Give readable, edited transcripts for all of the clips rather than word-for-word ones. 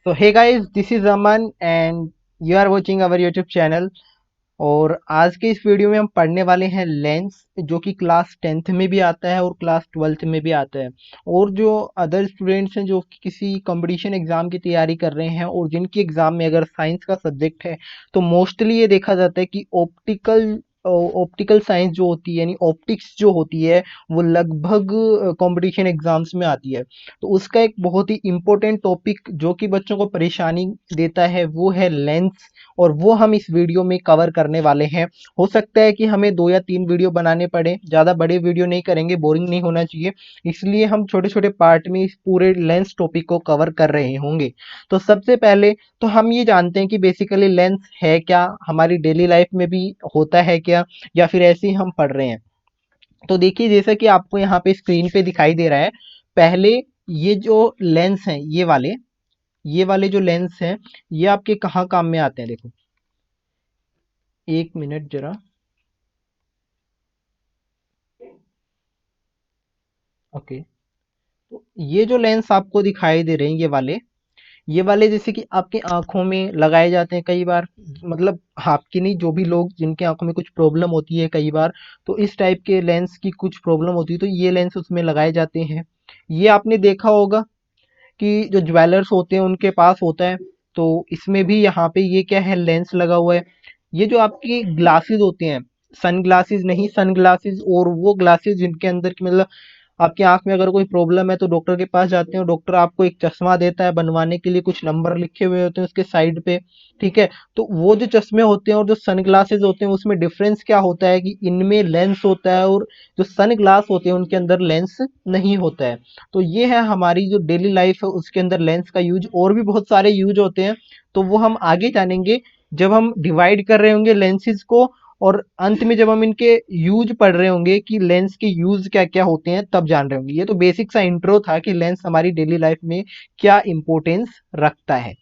So hey guys, this is Aman and you are watching our YouTube channel। और आज के इस video में हम पढ़ने वाले हैं लेंस, जो कि क्लास 10th में भी आता है और क्लास 12th में भी आता है। और जो अदर स्टूडेंट्स हैं जो कि किसी कंपटीशन एग्जाम की तैयारी कर रहे हैं और जिनकी एग्जाम में अगर साइंस का सब्जेक्ट है, तो मोस्टली ये देखा जाता है कि ऑप्टिकल साइंस जो होती है यानी ऑप्टिक्स जो होती है वो लगभग कंपटीशन एग्जाम्स में आती है। तो उसका एक बहुत ही इम्पोर्टेंट टॉपिक जो कि बच्चों को परेशानी देता है वो है लेंस, और वो हम इस वीडियो में कवर करने वाले हैं। हो सकता है कि हमें 2 या 3 वीडियो बनाने पड़े, ज़्यादा बड़े वीडियो नहीं करेंगे, बोरिंग नहीं होना चाहिए, इसलिए हम छोटे छोटे पार्ट में इस पूरे लेंस टॉपिक को कवर कर रहे होंगे। तो सबसे पहले तो हम ये जानते हैं कि बेसिकली लेंस है क्या, हमारी डेली लाइफ में भी होता है क्या, या फिर ऐसे ही हम पढ़ रहे हैं। तो देखिए, जैसा कि आपको यहाँ पे स्क्रीन पे दिखाई दे रहा है, पहले ये जो लेंस हैं ये वाले जो लेंस हैं ये आपके कहाँ काम में आते हैं, देखो। एक मिनट जरा। ओके। तो ये जो लेंस आपको दिखाई दे रहे हैं ये वाले जैसे कि आपके आंखों में लगाए जाते हैं कई बार। मतलब आपकी नहीं, जो भी लोग जिनके आंखों में कुछ प्रॉब्लम होती है कई बार, तो इस टाइप के लेंस की कुछ प्रॉब्लम होती है तो ये लेंस उसमें लगाए जाते हैं। ये आपने देखा होगा कि जो ज्वेलर्स होते हैं उनके पास होता है। तो इसमें भी यहाँ पे ये क्या है, लेंस लगा हुआ है। ये जो आपकी ग्लासेस होते हैं, सन ग्लासेस नहीं, सन ग्लासेस और वो ग्लासेस जिनके अंदर की मतलब आपकी आंख में अगर कोई प्रॉब्लम है तो डॉक्टर के पास जाते हैं, डॉक्टर आपको एक चश्मा देता है बनवाने के लिए, कुछ नंबर लिखे हुए होते हैं उसके साइड पे। ठीक है। तो वो जो चश्मे होते हैं और जो सन ग्लासेस होते हैं उसमें डिफरेंस क्या होता है कि इनमें लेंस होता है और जो सन ग्लास होते हैं उनके अंदर लेंस नहीं होता है। तो ये है हमारी जो डेली लाइफ है उसके अंदर लेंस का यूज। और भी बहुत सारे यूज होते हैं, तो वो हम आगे जानेंगे जब हम डिवाइड कर रहे होंगे लेंसेज को, और अंत में जब हम इनके यूज पढ़ रहे होंगे कि लेंस के यूज क्या क्या होते हैं तब जान रहे होंगे। ये तो बेसिक सा इंट्रो था कि लेंस हमारी डेली लाइफ में क्या इंपॉर्टेंस रखता है।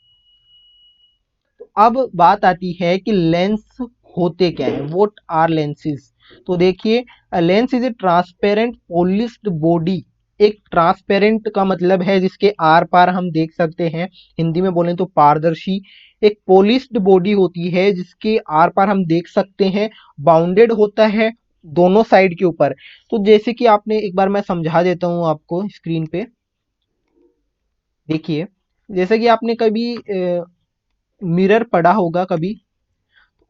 तो अब बात आती है कि लेंस होते क्या है, व्हाट आर लेंसेज। तो देखिए, lens is a transparent polished body. एक ट्रांसपेरेंट का मतलब है जिसके आर पार हम देख सकते हैं, हिंदी में बोलें तो पारदर्शी। एक पॉलिश्ड बॉडी होती है जिसके आर पार हम देख सकते हैं, बाउंडेड होता है दोनों साइड के ऊपर। तो जैसे कि आपने, एक बार मैं समझा देता हूं आपको स्क्रीन पे। देखिए, जैसे कि आपने कभी मिरर पढ़ा होगा कभी,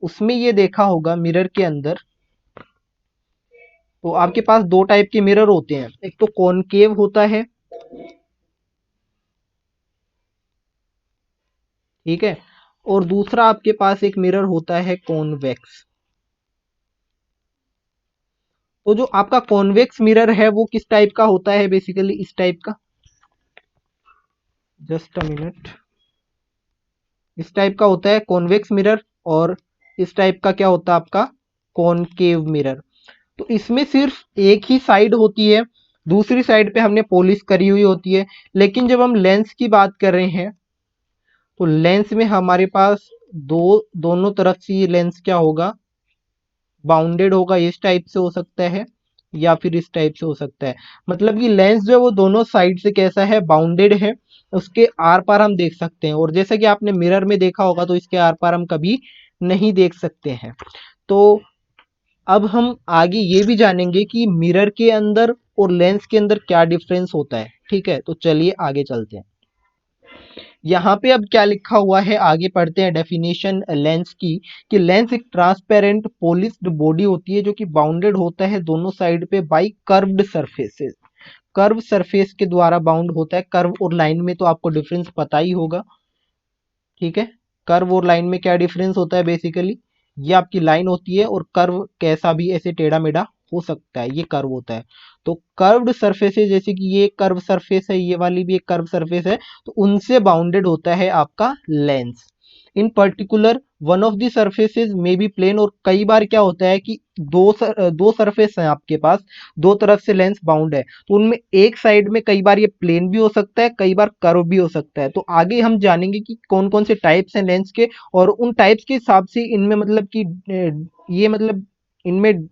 उसमें ये देखा होगा मिरर के अंदर, तो आपके पास दो टाइप के मिरर होते हैं, एक तो कॉनकेव होता है, ठीक है, और दूसरा आपके पास एक मिरर होता है कॉन्वेक्स। तो जो आपका कॉन्वेक्स मिरर है वो किस टाइप का होता है, बेसिकली इस टाइप का। Just a minute. इस टाइप का होता है कॉन्वेक्स मिरर, और इस टाइप का क्या होता है आपका, कॉनकेव मिरर। तो इसमें सिर्फ एक ही साइड होती है, दूसरी साइड पे हमने पॉलिश करी हुई होती है। लेकिन जब हम लेंस की बात कर रहे हैं तो लेंस में हमारे पास दोनों तरफ से ये लेंस क्या होगा, बाउंडेड होगा। इस टाइप से हो सकता है या फिर इस टाइप से हो सकता है। मतलब कि लेंस जो है वो दोनों साइड से कैसा है, बाउंडेड है। उसके आर पार हम देख सकते हैं, और जैसा कि आपने मिरर में देखा होगा तो इसके आर पार हम कभी नहीं देख सकते हैं। तो अब हम आगे ये भी जानेंगे कि मिरर के अंदर और लेंस के अंदर क्या डिफरेंस होता है। ठीक है, तो चलिए आगे चलते हैं। यहाँ पे अब क्या लिखा हुआ है, आगे पढ़ते हैं डेफिनेशन लेंस की। कि लेंस एक ट्रांसपेरेंट पॉलिश्ड बॉडी होती है जो कि बाउंडेड होता है दोनों साइड पे by curved surfaces. Curve surface के द्वारा बाउंड होता है। कर्व और लाइन में तो आपको डिफरेंस पता ही होगा। ठीक है। कर्व और लाइन में क्या डिफरेंस होता है, बेसिकली ये आपकी लाइन होती है और कर्व कैसा भी ऐसे टेढ़ा मेढ़ा हो सकता है, ये कर्व होता है। तो कर्व्ड सरफेसेस, जैसे कि ये कर्व सरफेस है, ये वाली भी एक कर्व सरफेस है, तो उनसे बाउंडेड होता है आपका lens. In particular one of the surfaces में बी प्लेन। और कई बार क्या होता है कि दो सरफेस हैं आपके पास, दो तरफ से लेंस बाउंड है, तो उनमें एक साइड में कई बार ये प्लेन भी हो सकता है, कई बार कर्व भी हो सकता है। तो आगे हम जानेंगे कि कौन कौन से टाइप्स हैं लेंस के, और उन टाइप्स के हिसाब से इनमें मतलब कि ये मतलब इनमें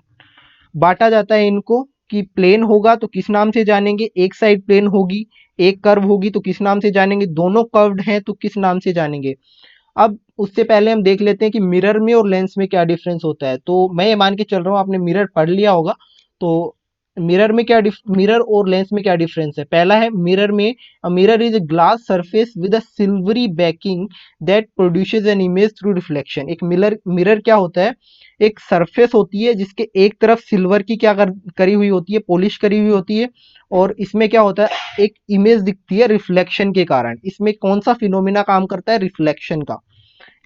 बांटा जाता है इनको, कि प्लेन होगा तो किस नाम से जानेंगे, एक साइड प्लेन होगी एक कर्व होगी तो किस नाम से जानेंगे, दोनों कर्व्ड हैं तो किस नाम से जानेंगे। अब उससे पहले हम देख लेते हैं कि मिरर में और लेंस में क्या डिफरेंस होता है। तो मैं ये मान के चल रहा हूँ आपने मिरर पढ़ लिया होगा। तो मिरर और लेंस में क्या डिफरेंस है। पहला है मिरर में, a mirror is a glass surface with a silvery banking that produces an image through reflection. एक मिरर मिरर क्या होता है, एक सरफेस होती है जिसके एक तरफ सिल्वर की करी हुई होती है, पॉलिश करी हुई होती है, और इसमें क्या होता है, एक इमेज दिखती है रिफ्लेक्शन के कारण। इसमें कौन सा फिनोमिना काम करता है, रिफ्लेक्शन का।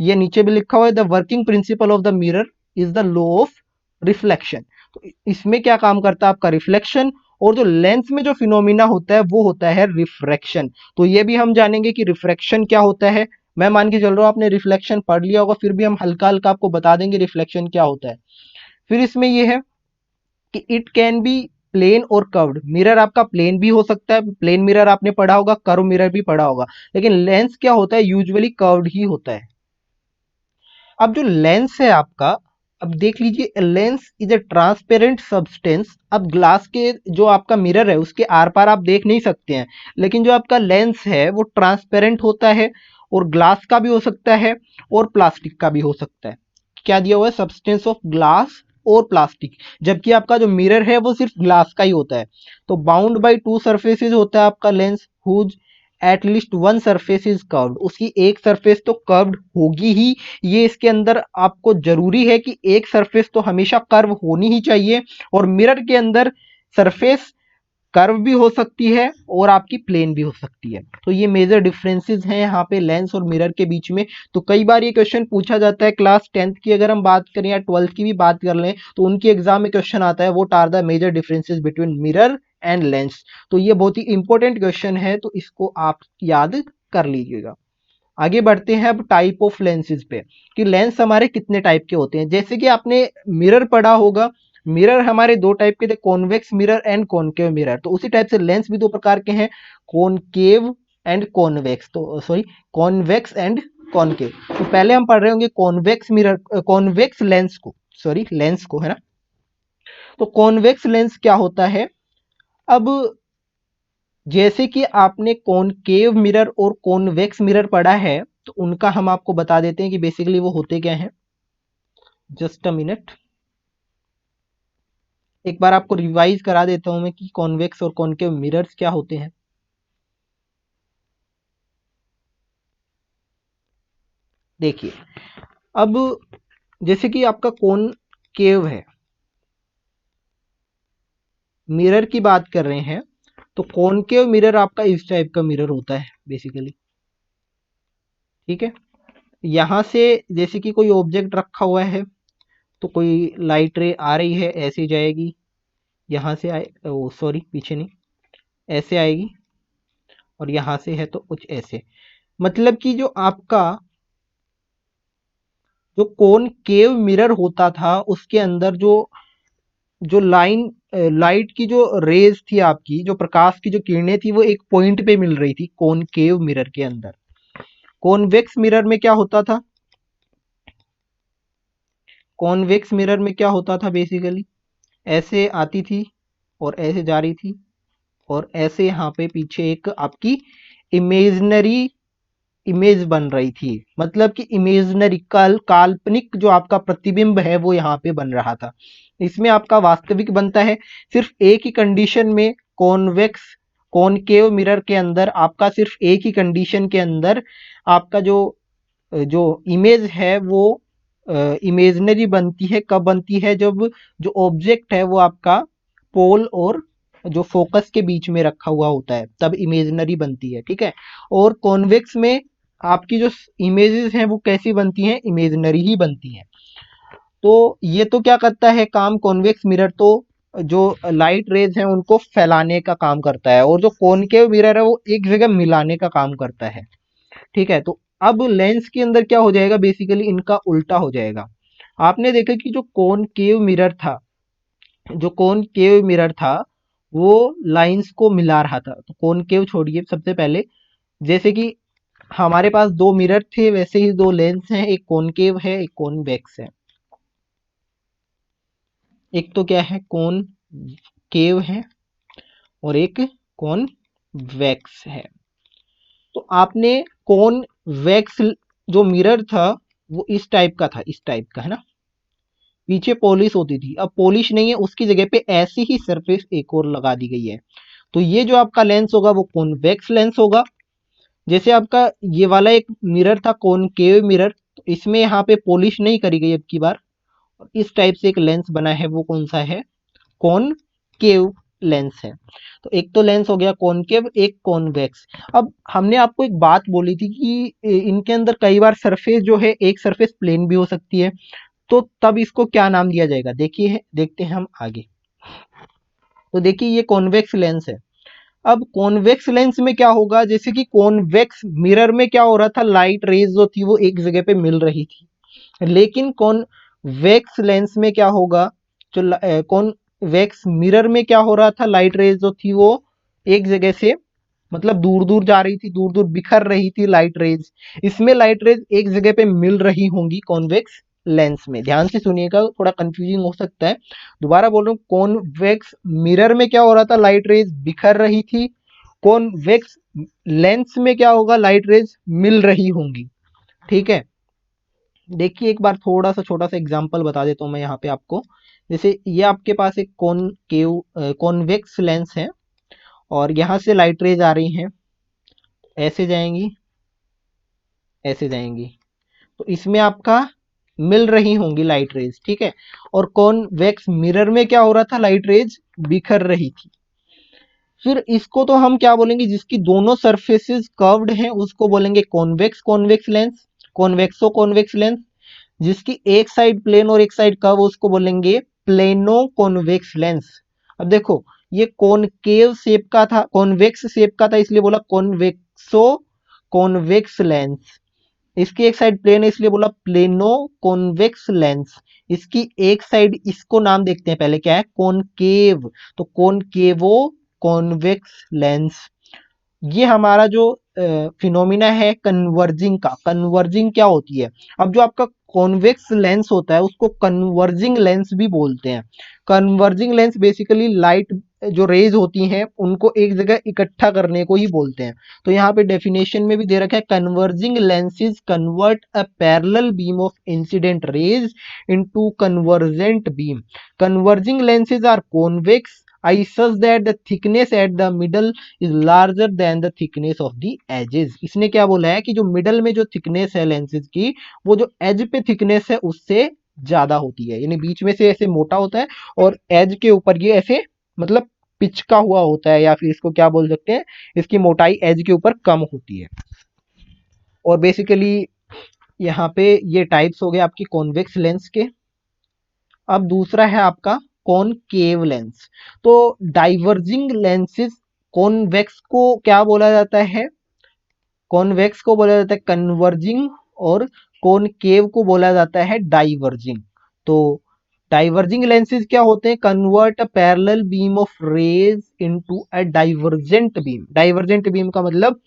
ये नीचे भी लिखा हुआ है, the working principle of the mirror is the law of reflection. तो इसमें क्या काम करता है आपका, रिफ्लेक्शन। और जो लेंस में जो फिनोमिना होता है वो होता है रिफ्रैक्शन। तो ये भी हम जानेंगे कि रिफ्रैक्शन क्या होता है। मैं मान के चल रहा हूँ आपने रिफ्लेक्शन पढ़ लिया होगा, फिर भी हम हल्का हल्का आपको बता देंगे रिफ्लेक्शन क्या होता है। फिर इसमें ये है कि इट कैन बी प्लेन और कर्व्ड। मिरर आपका प्लेन भी हो सकता है, प्लेन मिरर आपने पढ़ा होगा, कर्व मिरर भी पढ़ा होगा, लेकिन लेंस क्या होता है, यूजुअली कर्व्ड ही होता है। अब जो लेंस है आपका, अब देख लीजिए, lens is a transparent substance. अब ग्लास के जो आपका मिरर है उसके आर पार आप देख नहीं सकते हैं, लेकिन जो आपका लेंस है वो ट्रांसपेरेंट होता है, और ग्लास का भी हो सकता है और प्लास्टिक का भी हो सकता है। क्या दिया हुआ है, सब्सटेंस ऑफ ग्लास और प्लास्टिक, जबकि आपका जो मिरर है वो सिर्फ ग्लास का ही होता है। तो बाउंड बाय टू सरफेसेस होता है आपका lens, who's at least one surface is curved. उसकी एक सरफेस तो कर्व्ड होगी ही, ये इसके अंदर आपको जरूरी है कि एक सरफेस तो हमेशा कर्व होनी ही चाहिए। और मिरर के अंदर सरफेस कर्व भी हो सकती है और आपकी प्लेन भी हो सकती है। तो ये मेजर डिफरेंसेस हैं यहाँ पे लेंस और मिरर के बीच में। तो कई बार ये क्वेश्चन पूछा जाता है, क्लास 10th की अगर हम बात करें या 12th की भी बात कर लें तो उनकी एग्जाम में क्वेश्चन आता है, what are the major differences between mirror and lens. तो ये बहुत ही इंपॉर्टेंट क्वेश्चन है, तो इसको आप याद कर लीजिएगा। आगे बढ़ते हैं अब टाइप ऑफ लेंसेज पे, कि लेंस हमारे कितने टाइप के होते हैं। जैसे कि आपने मिरर पढ़ा होगा, मिरर हमारे दो टाइप के थे, convex mirror and concave mirror. तो उसी टाइप से लेंस भी दो प्रकार के हैं, कॉनकेव एंड कॉन्वेक्स। तो सॉरी, कॉन्वेक्स एंड कॉनकेव। तो पहले हम पढ़ रहे होंगे कॉन्वेक्स मिरर, कॉन्वेक्स लेंस को, सॉरी लेंस को, है ना। तो कॉन्वेक्स लेंस क्या होता है, अब जैसे कि आपने कॉनकेव मिरर और कॉन्वेक्स मिरर पढ़ा है, तो उनका हम आपको बता देते हैं कि बेसिकली वो होते क्या हैं। जस्ट अ मिनट, एक बार आपको रिवाइज करा देता हूं मैं कि कॉन्वेक्स और कॉनकेव मिरर्स क्या होते हैं। देखिए, अब जैसे कि आपका कॉनकेव है, मिरर की बात कर रहे हैं, तो कॉनकेव मिरर आपका इस टाइप का मिरर होता है बेसिकली, ठीक है। यहां से जैसे कि कोई ऑब्जेक्ट रखा हुआ है, तो कोई लाइट रे आ रही है, ऐसे जाएगी, यहाँ से आए, ओ सॉरी पीछे नहीं, ऐसे आएगी, और यहाँ से है तो कुछ ऐसे। मतलब कि जो आपका जो कॉनकेव मिरर होता था उसके अंदर जो जो लाइट की जो रेज थी, आपकी जो प्रकाश की जो किरणें थी, वो एक पॉइंट पे मिल रही थी कॉनकेव मिरर के अंदर। कॉन्वेक्स मिरर में क्या होता था, कॉन्वेक्स मिरर में क्या होता था बेसिकली, ऐसे आती थी और ऐसे जा रही थी, और ऐसे यहाँ पे पीछे एक आपकी इमेजनरी इमेज बन रही थी। मतलब कि इमेजनरी काल्पनिक जो आपका प्रतिबिंब है वो यहाँ पे बन रहा था। इसमें आपका वास्तविक बनता है सिर्फ एक ही कंडीशन में, कॉन्वेक्स कॉनकेव मिरर के अंदर आपका सिर्फ एक ही कंडीशन के अंदर आपका जो जो इमेज है वो इमेजनरी बनती है। कब बनती है, जब जो ऑब्जेक्ट है वो आपका पोल और जो फोकस के बीच में रखा हुआ होता है, तब इमेजनरी बनती है, ठीक है। और कॉन्वेक्स में आपकी जो इमेजेस हैं वो कैसी बनती हैं, इमेजनरी ही बनती हैं। तो ये तो क्या करता है काम, कॉन्वेक्स मिरर तो जो लाइट रेज हैं उनको फैलाने का काम करता है, और जो कॉनकेव मिरर है वो एक जगह मिलाने का काम करता है, ठीक है। तो अब लेंस के अंदर क्या हो जाएगा, बेसिकली इनका उल्टा हो जाएगा। आपने देखा कि जो कॉनकेव मिरर था, जो कॉनकेव मिरर था वो लाइंस को मिला रहा था। तो कॉनकेव छोड़िए, सबसे पहले जैसे कि हमारे पास दो मिरर थे, वैसे ही दो लेंस हैं, एक कॉनकेव है एक कॉन्वेक्स है। एक तो क्या है, कॉनकेव है और एक कॉन्वेक्स कॉन्वेक्स है। तो आपने कॉन्वेक्स जो मिरर था वो इस टाइप का था, इस टाइप का है ना, पीछे पॉलिश होती थी, अब पॉलिश नहीं है, उसकी जगह पे ऐसी ही सरफेस एक और लगा दी गई है। तो ये जो आपका लेंस होगा वो कॉन्वेक्स लेंस होगा। जैसे आपका ये वाला एक मिरर था कॉनकेव मिरर, तो इसमें यहाँ पे पॉलिश नहीं करी गई अब की बार, और इस टाइप से एक लेंस बना है, वो कौन सा है, कॉनकेव लेंस है। तो एक तो लेंस हो गया कॉनकेव, एक कॉन्वेक्स। अब हमने आपको एक बात बोली थी कि इनके अंदर कई बार सरफेस जो है, एक सरफेस प्लेन भी हो सकती है, तो तब इसको क्या नाम दिया जाएगा, देखिए देखते हैं हम आगे। तो देखिए ये कॉन्वेक्स लेंस है। अब कॉन्वेक्स लेंस में क्या होगा, जैसे कि कॉन्वेक्स मिरर में क्या हो रहा था, लाइट रेज जो थी वो एक जगह पे मिल रही थी, लेकिन कॉन्वेक्स लेंस में क्या होगा, जो कॉन्वेक्स मिरर में क्या हो रहा था, लाइट रेज जो थी वो एक जगह से, मतलब दूर दूर जा रही थी, दूर दूर बिखर रही थी लाइट रेज। इसमें लाइट रेज एक जगह पे मिल रही होंगी कॉन्वेक्स लेंस में। ध्यान से सुनिएगा, थोड़ा कंफ्यूजिंग हो सकता है। दोबारा बोल रहा हूँ, कॉन्वेक्स मिरर में क्या हो रहा था, लाइट रेज बिखर रही थी। कॉन्वेक्स लेंस में क्या होगा, लाइट रेज मिल रही होंगी। ठीक है, देखिए एक बार थोड़ा सा छोटा सा एग्जांपल बता देता हूँ मैं यहाँ पे आपको। जैसे ये आपके पास एक कॉन्वेक्स लेंस है, और यहाँ से लाइट रेज आ रही हैं, ऐसे जाएंगी, ऐसे जाएंगी, तो इसमें आपका मिल रही होंगी लाइट रेज। ठीक है, और कॉन्वेक्स मिरर में क्या हो रहा था, लाइट रेज बिखर रही थी। फिर इसको तो हम क्या बोलेंगे, जिसकी दोनों सरफेसेस कर्व्ड हैं उसको बोलेंगे convex convex lens, कॉन्वेक्सो convex lens. जिसकी एक साइड प्लेन और एक साइड कर्व उसको बोलेंगे प्लेनो कॉन्वेक्स लेंस। अब देखो, ये कॉनकेव शेप का था, कॉन्वेक्स शेप का था, इसलिए बोला कॉन्वेक्सो कॉन्वेक्स लेंस। इसकी एक साइड प्लेन है इसलिए बोला प्लेनो कॉन्वेक्स लेंस। इसकी एक साइड, इसको नाम देखते हैं पहले क्या है, कॉनकेव, तो कॉनकेवो कॉन्वेक्स लेंस। ये हमारा जो फिनोमिना है कन्वर्जिंग का, कन्वर्जिंग क्या होती है, अब जो आपका कॉन्वेक्स लेंस होता है उसको कन्वर्जिंग लेंस भी बोलते हैं। कन्वर्जिंग लेंस बेसिकली लाइट जो रेज होती हैं उनको एक जगह इकट्ठा करने को ही बोलते हैं। तो यहाँ पे डेफिनेशन में भी दे रखा है, converging lenses convert a parallel beam of incident rays into convergent beam. Converging lenses are convex I such that the thickness at the middle is larger than the thickness of the edges। इसने क्या बोला है कि जो middle में जो thickness है lenses की, वो जो एज पे थिकनेस है उससे ज्यादा होती है, यानी बीच में से ऐसे मोटा होता है और एज के ऊपर ये ऐसे मतलब पिचका हुआ होता है, या फिर इसको क्या बोल सकते हैं, इसकी मोटाई एज के ऊपर कम होती है। और बेसिकली यहाँ पे ये टाइप्स हो गए आपकी कॉन्वेक्स लेंस के। अब दूसरा है आपका कॉनकेव लेंस। तो डाइवर्जिंग लेंसेज, कॉन्वेक्स को क्या बोला जाता है, कॉन्वेक्स को बोला जाता है कन्वर्जिंग, और कॉनकेव को बोला जाता है डाइवर्जिंग। तो डाइवर्जिंग लेंसेज क्या होते हैं, convert a parallel beam of rays into a divergent beam. Divergent beam का मतलब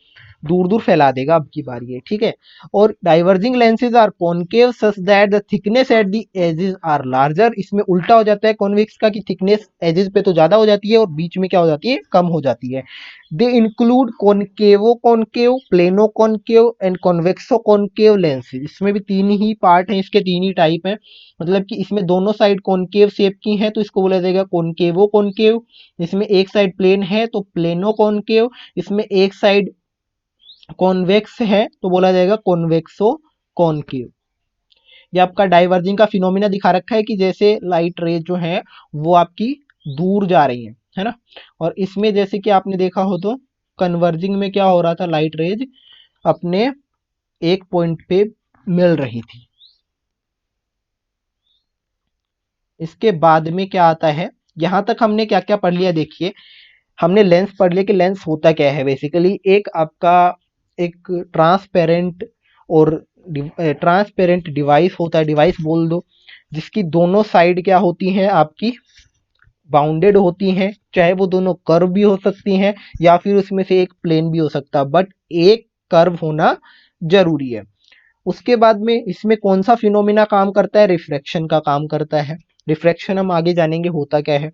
दूर दूर फैला देगा, अब की बारी है। ठीक है, और diverging lenses are concave such that the thickness at the edges are larger. इसमें उल्टा हो जाता है कॉन्वेक्स का, कि थिकनेस एजेस पे तो ज्यादा हो जाती है और बीच में क्या हो जाती है, कम हो जाती है। They include कॉनकेवो concave, plano concave and कॉन्वेक्सो concave lenses. इसमें भी तीन ही पार्ट हैं, इसके तीन ही टाइप हैं, मतलब कि इसमें दोनों साइड कॉनकेव शेप की हैं तो इसको बोला जाएगा कॉनकेवो कॉनकेव। इसमें एक साइड प्लेन है तो प्लेनो कॉनकेव। इसमें एक साइड कॉन्वेक्स है तो बोला जाएगा कॉन्वेक्सो कॉनकेव। ये आपका डाइवर्जिंग का फिनोमिना दिखा रखा है कि जैसे लाइट रेज जो है वो आपकी दूर जा रही है ना। और इसमें जैसे कि आपने देखा हो तो कन्वर्जिंग में क्या हो रहा था, लाइट रेज अपने एक पॉइंट पे मिल रही थी। इसके बाद में क्या आता है, यहां तक हमने क्या क्या पढ़ लिया, देखिए हमने लेंस पढ़ लिया कि लेंस होता क्या है। बेसिकली एक आपका एक ट्रांसपेरेंट और ट्रांसपेरेंट डिवाइस होता है, डिवाइस बोल दो, जिसकी दोनों साइड क्या होती हैं आपकी, बाउंडेड होती हैं, चाहे वो दोनों कर्व भी हो सकती हैं या फिर उसमें से एक प्लेन भी हो सकता है, बट एक कर्व होना जरूरी है। उसके बाद में इसमें कौन सा फिनोमिना काम करता है, रिफ्रैक्शन का काम करता है। रिफ्रैक्शन हम आगे जानेंगे होता क्या है।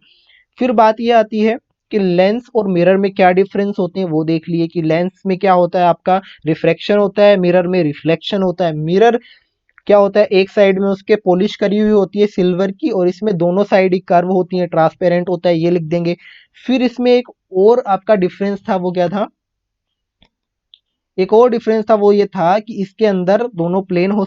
फिर बात यह आती है कि लेंस और मिरर में क्या डिफरेंस होते हैं वो देख लिए कि लेंस में क्या होता है आपका रिफ्रैक्शन होता है, मिरर में रिफ्लेक्शन होता है। मिरर क्या होता है, एक साइड में उसके पॉलिश करी हुई होती है सिल्वर की और इसमें दोनों साइड ही कर्व होती है, ट्रांसपेरेंट होता है, ये लिख देंगे। फिर इसमें एक और आपका डिफरेंस था, वो क्या था, एक और डिफरेंस था, वो ये था कि इसके अंदर दोनों प्लेन हो,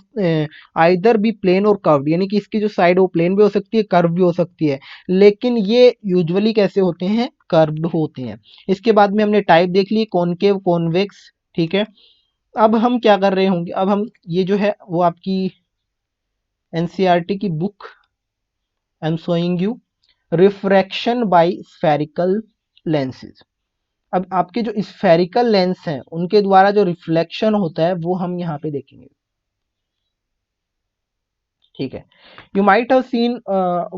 आइदर भी प्लेन और कर्व, यानी कि इसकी जो साइड वो प्लेन भी हो सकती है, कर्व भी हो सकती है, लेकिन ये यूजुअली कैसे होते हैं, कर्व्ड होते हैं। इसके बाद में हमने टाइप देख ली, कॉनकेव, कॉन्वेक्स, ठीक है। अब हम क्या कर रहे होंगे, अब हम ये जो है वो आपकी एनसीईआरटी की book, I am showing you refraction by spherical lenses. अब आपके जो स्फेरिकल लेंस हैं उनके द्वारा जो रिफ्लेक्शन होता है वो हम यहाँ पे देखेंगे, ठीक है। You might have seen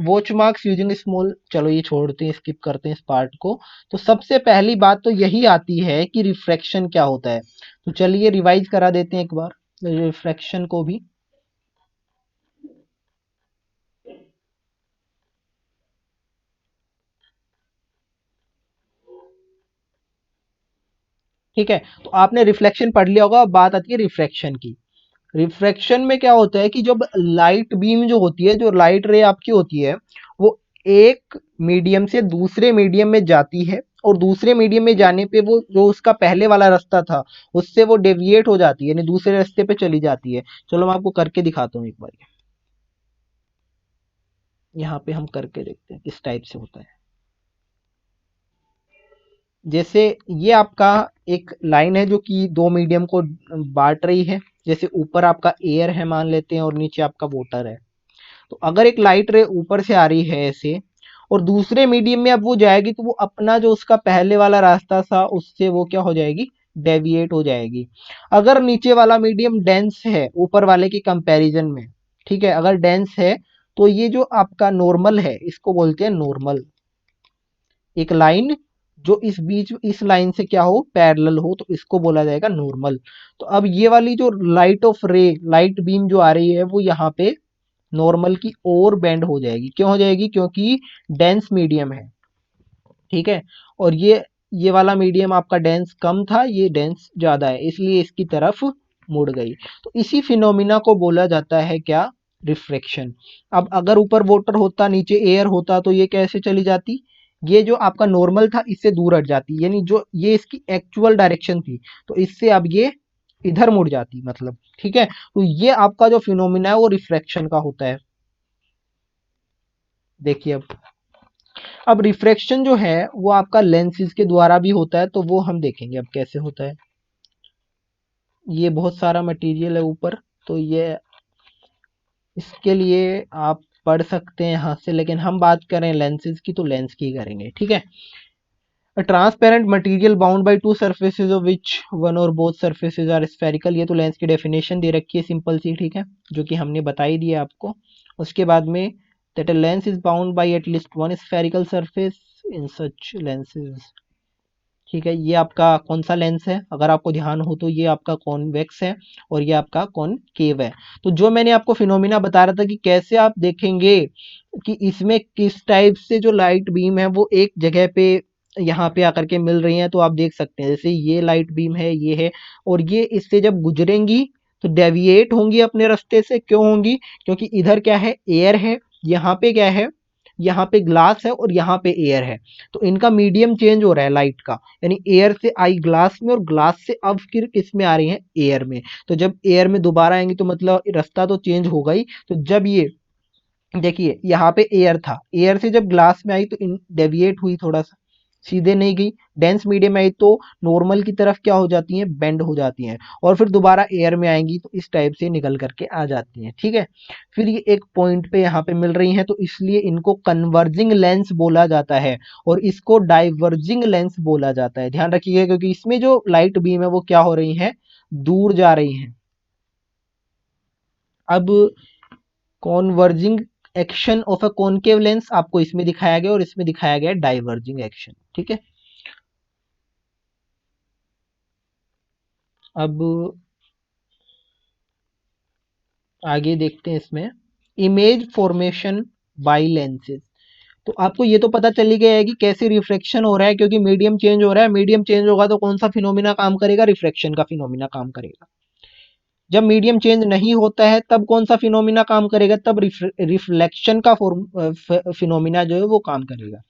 watch marks using small, चलो ये छोड़ते हैं, स्किप करते हैं इस पार्ट को। तो सबसे पहली बात तो यही आती है कि रिफ्रैक्शन क्या होता है, तो चलिए रिवाइज करा देते हैं एक बार रिफ्रैक्शन को भी। ठीक है, तो आपने रिफ्लेक्शन पढ़ लिया होगा, अब बात आती है रिफ्रैक्शन की। रिफ्रैक्शन में क्या होता है कि जब लाइट बीम जो होती है, जो लाइट रे आपकी होती है, वो एक मीडियम से दूसरे मीडियम में जाती है और दूसरे मीडियम में जाने पे वो जो उसका पहले वाला रास्ता था उससे वो डेविएट हो जाती है, यानी दूसरे रास्ते पे चली जाती है। चलो मैं आपको करके दिखाता हूँ एक बार, यहाँ पे हम करके देखते हैं किस टाइप से होता है। जैसे ये आपका एक लाइन है जो कि दो मीडियम को बांट रही है, जैसे ऊपर आपका एयर है मान लेते हैं और नीचे आपका वाटर है। तो अगर एक लाइट रे ऊपर से आ रही है ऐसे और दूसरे मीडियम में अब वो जाएगी, तो वो अपना जो उसका पहले वाला रास्ता था उससे वो क्या हो जाएगी, डेविएट हो जाएगी। अगर नीचे वाला मीडियम डेंस है ऊपर वाले के कंपैरिजन में, ठीक है, अगर डेंस है तो ये जो आपका नॉर्मल है इसको बोलते हैं नॉर्मल, एक लाइन जो इस बीच इस लाइन से क्या हो, पैरेलल हो, तो इसको बोला जाएगा नॉर्मल। तो अब ये वाली जो लाइट ऑफ रे, लाइट बीम जो आ रही है वो यहाँ पे नॉर्मल की ओर बेंड हो जाएगी। क्यों हो जाएगी, क्योंकि डेंस मीडियम है, ठीक है, और ये वाला मीडियम आपका डेंस कम था, ये डेंस ज्यादा है, इसलिए इसकी तरफ मुड़ गई। तो इसी फिनोमिना को बोला जाता है क्या, रिफ्रैक्शन। अब अगर ऊपर वाटर होता नीचे एयर होता तो ये कैसे चली जाती, ये जो आपका नॉर्मल था इससे दूर हट जाती, यानी जो ये इसकी एक्चुअल डायरेक्शन थी, तो इससे अब ये इधर मुड़ जाती मतलब, ठीक है। तो ये आपका जो फिनोमिना है वो रिफ्रैक्शन का होता है। देखिए अब रिफ्रैक्शन जो है वो आपका लेंसेज के द्वारा भी होता है, तो वो हम देखेंगे अब कैसे होता है। ये बहुत सारा मटेरियल है ऊपर, तो ये इसके लिए आप पढ़ सकते हैं हाथ से, लेकिन हम बात करें लेंसेज की तो लेंस की करेंगे, ठीक है। A transparent material bound by two surfaces of which one or both surfaces are spherical, ये तो लेंस की डेफिनेशन दे रखी है सिंपल सी, ठीक है, जो कि हमने बताई दी है आपको। उसके बाद में that a lens is bound by at least one spherical surface in such lenses, ठीक है। ये आपका कौन सा लेंस है, अगर आपको ध्यान हो तो ये आपका कॉन्वेक्स है और ये आपका कॉनकेव है। तो जो मैंने आपको फिनोमिना बता रहा था कि कैसे आप देखेंगे कि इसमें किस टाइप से जो लाइट बीम है वो एक जगह पे यहाँ पे आकर के मिल रही है, तो आप देख सकते हैं जैसे ये लाइट बीम है, ये है, और ये इससे जब गुजरेंगी तो डेविएट होंगी अपने रास्ते से। क्यों होंगी, क्योंकि इधर क्या है, एयर है, यहाँ पे क्या है, यहाँ पे ग्लास है और यहाँ पे एयर है, तो इनका मीडियम चेंज हो रहा है लाइट का, यानी एयर से आई ग्लास में और ग्लास से अब फिर किस में आ रही है, एयर में। तो जब एयर में दोबारा आएंगी तो मतलब रास्ता तो चेंज होगा ही। तो जब ये देखिए यहाँ पे एयर था, एयर से जब ग्लास में आई तो इन डेविएट हुई थोड़ा सा, सीधे नहीं गई। डेंस मीडियम में आई तो नॉर्मल की तरफ क्या हो जाती हैं, बेंड हो जाती हैं, और फिर दोबारा एयर में आएंगी तो इस टाइप से निकल करके आ जाती हैं, ठीक है। फिर ये एक पॉइंट पे यहाँ पे मिल रही हैं, तो इसलिए इनको कन्वर्जिंग लेंस बोला जाता है और इसको डाइवर्जिंग लेंस बोला जाता है। ध्यान रखिएगा क्योंकि इसमें जो लाइट बीम है वो क्या हो रही है, दूर जा रही है। अब converging action of a concave lens आपको इसमें दिखाया गया और इसमें दिखाया गया डाइवर्जिंग एक्शन, ठीक है। अब आगे देखते हैं इसमें इमेज फॉर्मेशन बाय लेंसेज। तो आपको ये तो पता चली गया है कि कैसे रिफ्रैक्शन हो रहा है, क्योंकि मीडियम चेंज हो रहा है। मीडियम चेंज होगा तो कौन सा फिनोमिना काम करेगा? रिफ्रैक्शन का फिनोमिना काम करेगा। जब मीडियम चेंज नहीं होता है तब कौन सा फिनोमिना काम करेगा? तब रिफ्लेक्शन का फिनोमिना जो है वो काम करेगा।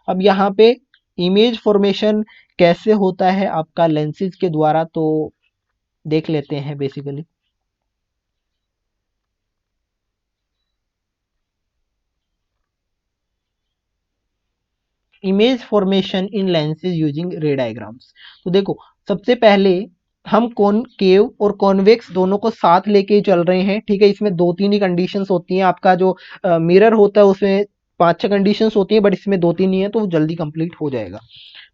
अब यहाँ पे इमेज फॉर्मेशन कैसे होता है आपका लेंसेज के द्वारा, तो देख लेते हैं बेसिकली। इमेज फॉर्मेशन इन लेंसेज यूजिंग रे डायग्राम्स। तो देखो, सबसे पहले हम कॉनकेव और कॉन्वेक्स दोनों को साथ लेके चल रहे हैं, ठीक है। इसमें दो तीन ही कंडीशंस होती हैं। आपका जो मिरर होता है उसमें पांच छह कंडीशंस होती हैं, बट इसमें दो तीन ही है, तो वो जल्दी कंप्लीट हो जाएगा।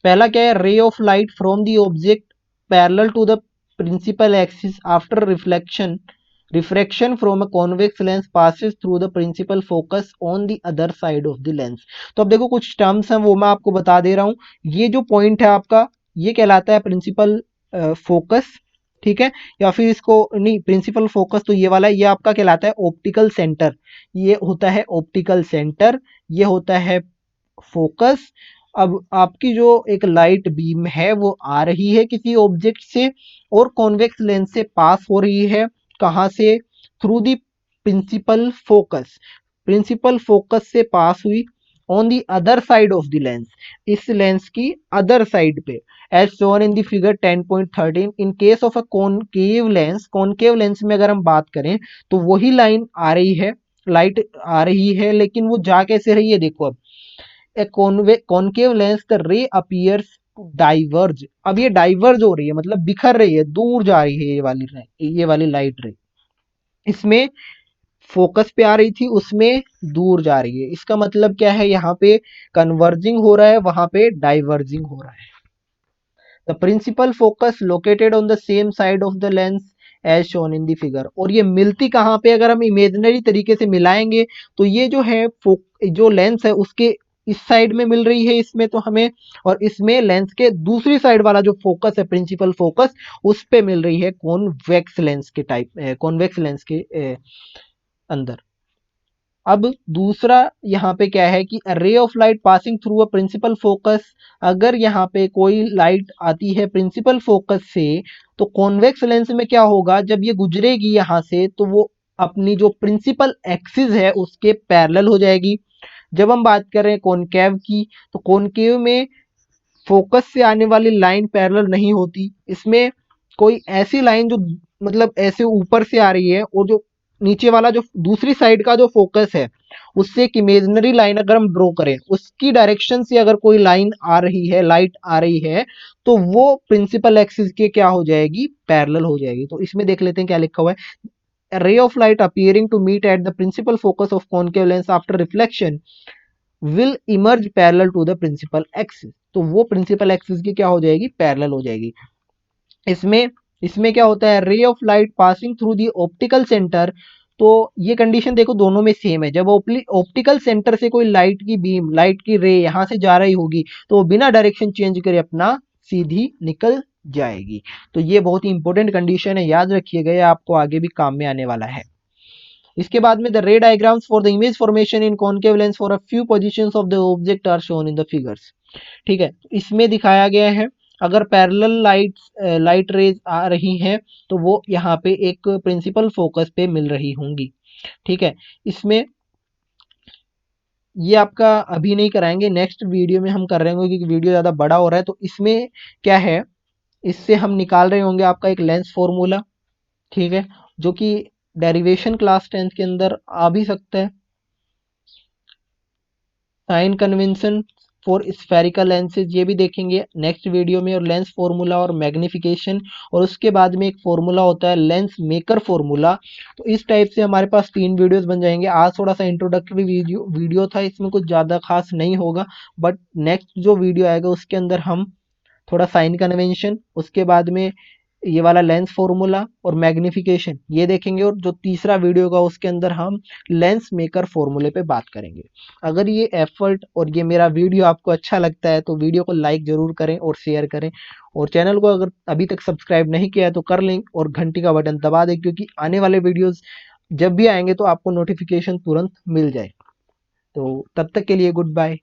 पहला क्या है? Ray of light from the object parallel to the principal axis after reflection refraction from a convex lens passes through the principal focus on the other side of the lens। तो अब देखो कुछ terms हैं वो मैं आपको बता दे रहा हूं। ये जो पॉइंट है आपका, ये कहलाता है प्रिंसिपल फोकस, ठीक है। या फिर इसको नहीं, प्रिंसिपल फोकस तो ये वाला है, ये आपका कहलाता है ऑप्टिकल सेंटर। ये होता है ऑप्टिकल सेंटर, ये होता है फोकस। अब आपकी जो एक लाइट बीम है वो आ रही है किसी ऑब्जेक्ट से और कॉन्वेक्स लेंस से पास हो रही है। कहां से? Through the principal focus. Principal focus से पास हुई on the other side of the lens, इस लेंस की अदर साइड पे, as shown in the figure 10.13। In case of a concave lens, concave lens में अगर हम बात करें तो वही लाइन आ रही है, लाइट आ रही है, लेकिन वो जा कैसे रही है? देखो, अब ए कॉनकेव लेंस द रे अपीयर्स डाइवर्ज। अब ये डाइवर्ज हो रही है, मतलब बिखर रही है, दूर जा रही है, ये वाली लाइट रे। इसमें फोकस पे आ रही थी, उसमें दूर जा रही है। इसका मतलब क्या है? यहाँ पे कन्वर्जिंग हो रहा है, वहां पे डाइवर्जिंग हो रहा है। The principal focus located on the same side of the lens as shown in the figure. और ये मिलती कहाँ पे? अगर हम इमेजिनरी तरीके से मिलाएंगे तो ये जो है जो लेंस है उसके इस साइड में मिल रही है इसमें तो हमें, और इसमें लेंस के दूसरी साइड वाला जो फोकस है, प्रिंसिपल फोकस, उस पे मिल रही है कॉन्वेक्स लेंस के टाइप, कॉन्वेक्स लेंस के अंदर। अब दूसरा यहाँ पे क्या है कि ray of light passing through a principal focus. अगर यहाँ पे कोई लाइट आती है प्रिंसिपल फोकस से, तो कॉन्वेक्स लेंस में क्या होगा? जब ये गुजरेगी यहाँ से तो वो अपनी जो प्रिंसिपल एक्सिस है उसके पैरेलल हो जाएगी। जब हम बात कर रहे हैं कॉनकेव की, तो कॉनकेव में फोकस से आने वाली लाइन पैरेलल नहीं होती। इसमें कोई ऐसी लाइन जो मतलब ऐसे ऊपर से आ रही है, और जो नीचे वाला जो दूसरी साइड का जो फोकस है उससे एक इमेजिनरी लाइन अगर हम ड्रॉ करें, उसकी डायरेक्शन से अगर कोई लाइन आ रही है, लाइट आ रही है, तो वो प्रिंसिपल एक्सिस के क्या हो जाएगी? पैरेलल हो जाएगी। तो इसमें देख लेते हैं क्या लिखा हुआ है। A ray of light appearing to meet at the principal focus of concave lens after reflection will emerge parallel to the principal axis। तो वो प्रिंसिपल एक्सिस की क्या हो जाएगी? पैरेलल हो जाएगी। इसमें इसमें क्या होता है? Ray of light passing through the optical centre. तो ये कंडीशन देखो दोनों में सेम है। जब ऑप्टिकल सेंटर से कोई लाइट की बीम, लाइट की रे यहां से जा रही होगी तो वो बिना डायरेक्शन चेंज करे अपना सीधी निकल जाएगी। तो ये बहुत ही इंपॉर्टेंट कंडीशन है, याद रखिएगा, ये आपको आगे भी काम में आने वाला है। इसके बाद में the ray diagrams for the image formation in concave lens for a few positions of the object are shown in the figures. ठीक है, इसमें दिखाया गया है अगर पैरेलल लाइट रेज आ रही हैं तो वो यहाँ पे एक प्रिंसिपल फोकस पे मिल रही होंगी। ठीक है, इसमें ये आपका अभी नहीं कराएंगे, नेक्स्ट वीडियो में हम कर रहे होंगे क्योंकि वीडियो ज़्यादा बड़ा हो रहा है। तो इसमें क्या है, इससे हम निकाल रहे होंगे आपका एक लेंस फॉर्मूला, ठीक है, जो कि डेरिवेशन क्लास 10 के अंदर आ भी सकता है। Sign convention for spherical lenses ये भी देखेंगे नेक्स्ट वीडियो में, और लेंस फॉर्मूला और मैग्निफिकेशन, और उसके बाद में एक फॉर्मूला होता है लेंस मेकर फॉर्मूला। तो इस टाइप से हमारे पास 3 वीडियोस बन जाएंगे। आज थोड़ा सा इंट्रोडक्टरी वीडियो था, इसमें कुछ ज़्यादा खास नहीं होगा, बट नेक्स्ट जो वीडियो आएगा उसके अंदर हम थोड़ा साइन कन्वेंशन, उसके बाद में ये वाला लेंस फॉर्मूला और मैग्निफिकेशन ये देखेंगे, और जो तीसरा वीडियो का उसके अंदर हम लेंस मेकर फॉर्मूले पे बात करेंगे। अगर ये एफर्ट और ये मेरा वीडियो आपको अच्छा लगता है तो वीडियो को लाइक जरूर करें और शेयर करें, और चैनल को अगर अभी तक सब्सक्राइब नहीं किया है तो कर लें और घंटी का बटन दबा दें, क्योंकि आने वाले वीडियोस जब भी आएंगे तो आपको नोटिफिकेशन तुरंत मिल जाए। तो तब तक के लिए गुड बाय।